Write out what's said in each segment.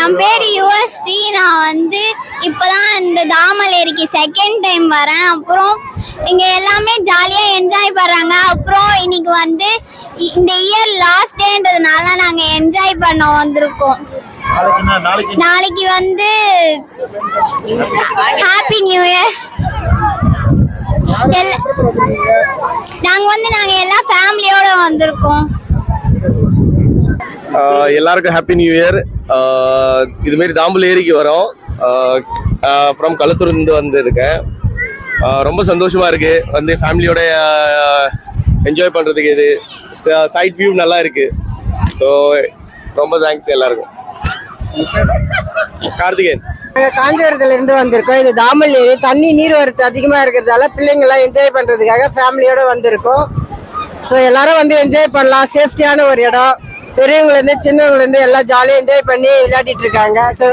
என் பேர் யுஎஸ்டி. நான் இப்போதான் இந்த தாமல் ஏரிக்கு செகண்ட் டைம் வரேன். அப்புறம் இங்கே எல்லாமே ஜாலியாக என்ஜாய் பண்ணுறாங்க. அப்புறம் இன்னைக்கு இந்த இயர் லாஸ்ட் டேன்றதுனால நாங்கள் என்ஜாய் பண்ண வந்திருக்கோம். நாளைக்கு ஹாப்பி நியூ இயர். நாங்கள் எல்லாம் ஃபேமிலியோட வந்திருக்கோம். எல்லாருக்கும் ஹாப்பி நியூ இயர். இதுமாரி தாம்பல் ஏரிக்கு வரோம். ஃப்ரம் களத்தூர்லேருந்து வந்திருக்கேன். ரொம்ப சந்தோஷமா இருக்கு. ஃபேமிலியோட என்ஜாய் பண்றதுக்கு இது சைட் வியூ நல்லா இருக்கு. ஸோ ரொம்ப தேங்க்ஸ் எல்லாருக்கும். கார்த்திகேயன். காஞ்சிபுரத்துல இருந்து வந்திருக்கோம். இது தாமல் ஏரி. தண்ணி நீர் வரத்து அதிகமா இருக்கிறதால பிள்ளைங்க எல்லாம் என்ஜாய் பண்றதுக்காக ஃபேமிலியோட வந்திருக்கோம். ஸோ எல்லாரும் என்ஜாய் பண்ணலாம். சேஃப்டியான ஒரு இடம். பெரியவங்கள இருந்து சின்னவங்கள இருந்து எல்லாம் ஜாலியாக என்ஜாய் பண்ணி விளையாடிட்டு இருக்காங்க. ஸோ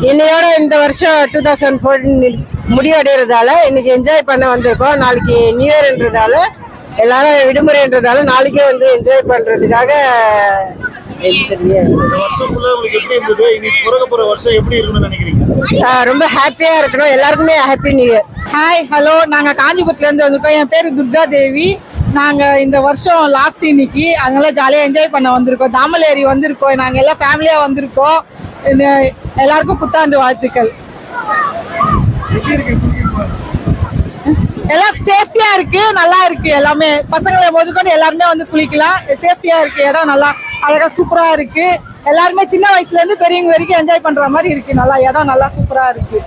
இன்னையோட இந்த வருஷம் 2014 முடிவடைகிறதால இன்னைக்கு என்ஜாய் பண்ண வந்திருக்கோம். நாளைக்கு நியூ இயர்ன்றதால எல்லாரும் விடுமுறைன்றதால நாளைக்கே என்ஜாய் பண்றதுக்காக. ரொம்ப ஹாப்பியா இருக்கணும். எல்லாருக்குமே happy new year. Hi, hello. நாங்கள் காஞ்சிபுரத்துல இருந்து வந்திருக்கோம். என் பேர் துர்கா தேவி. நாங்கள் இந்த வருஷம் லாஸ்ட் இன்னைக்கு அதனால ஜாலியாக என்ஜாய் பண்ண வந்திருக்கோம். தாமல் ஏரி வந்திருக்கோம். நாங்கள் எல்லாம் ஃபேமிலியாக வந்திருக்கோம். எல்லாருக்கும் புத்தாண்டு வாழ்த்துக்கள். எல்லாம் சேஃப்டியா இருக்கு, நல்லா இருக்கு. எல்லாமே பசங்களை முதற்கொண்டு எல்லாருமே குளிக்கலாம். சேஃப்டியா இருக்கு. இடம் நல்லா அழகா சூப்பரா இருக்கு. எல்லாருமே சின்ன வயசுல இருந்து பெரியவங்க வரைக்கும் என்ஜாய் பண்ற மாதிரி இருக்கு. நல்லா இடம் நல்லா சூப்பரா இருக்கு.